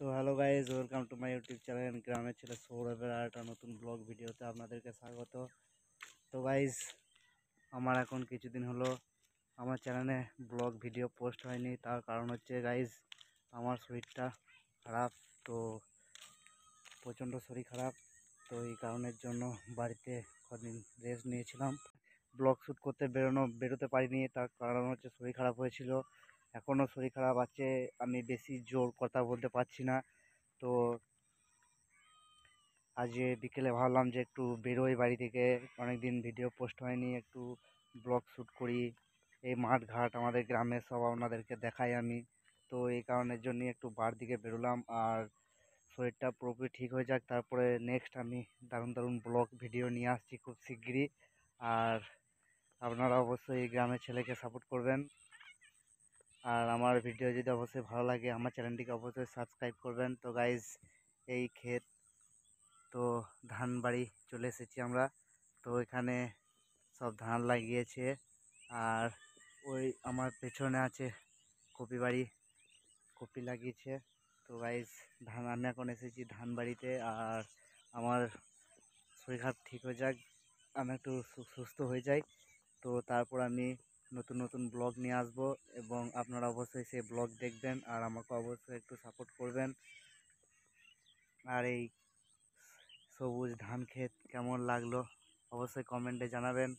তো hello guys, welcome to my YouTube channel গ্রামের ছেলে সৌরভের আর একটা নতুন ব্লগ ভিডিওতে আপনাদেরকে স্বাগত। তো গাইজ, আমার এখন কিছুদিন হলো আমার চ্যানেলে ব্লগ ভিডিও পোস্ট হয়নি। তার কারণ হচ্ছে গাইজ, আমার শরীরটা খারাপ। তো প্রচণ্ড শরীর খারাপ। তো এই কারণের জন্য বাড়িতে কদিন রেস্ট নিয়েছিলাম। ব্লগ শ্যুট করতে বেরোতে পারিনি, তার কারণ হচ্ছে শরীর খারাপ হয়েছিল। এখনও শরীর খারাপ আছে, আমি বেশি জোর কথা বলতে পারছি না। তো আজ বিকেলে ভাবলাম যে একটু বেরোই বাড়ি থেকে, অনেকদিন ভিডিও পোস্ট হয়নি, একটু ব্লগ শ্যুট করি। এই মাঠ ঘাট আমাদের গ্রামের সব আপনাদেরকে দেখাই আমি। তো এই কারণের জন্যই একটু বার দিকে বেরোলাম। আর শরীরটা পুরোপুরি ঠিক হয়ে যাক, তারপরে নেক্সট আমি দারুণ দারুণ ব্লগ ভিডিও নিয়ে আসছি খুব শিগগিরই। আর আপনারা অবশ্যই এই গ্রামের ছেলেকে সাপোর্ট করবেন। আর আমার ভিডিও যদি অবশ্যই ভালো লাগে, আমার চ্যানেলটিকে অবশ্যই সাবস্ক্রাইব করবেন। তো গাইজ, এই ক্ষেত, তো ধান বাড়ি চলে এসেছি আমরা। তো এখানে সব ধান লাগিয়েছে। আর ওই আমার পেছনে আছে কপি বাড়ি, কপি লাগিয়েছে। তো গাইজ, আমি এখন এসেছি ধান বাড়িতে। আর আমার শরীর খারাপ ঠিক হয়ে যাক, আমি একটু সুস্থ হয়ে যাই, তো তারপর আমি নতুন নতুন ব্লগ নিয়ে আসবো। এবং আপনারা অবশ্যই সেই ব্লগ দেখবেন আর আমাকে অবশ্যই একটু সাপোর্ট করবেন। আর এই সবুজ ধান ক্ষেত কেমন লাগলো অবশ্যই কমেন্টে জানাবেন।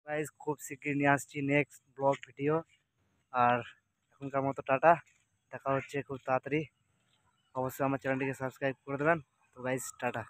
গাইজ, খুব শিগগির নিয়ে আসছি নেক্সট ব্লগ ভিডিও। আর এখনকার মতো টাটা, দেখা হচ্ছে খুব তাড়াতাড়ি। অবশ্যই আমার চ্যানেলটিকে সাবস্ক্রাইব করে দেবেন। তো গাইজ, টাটা।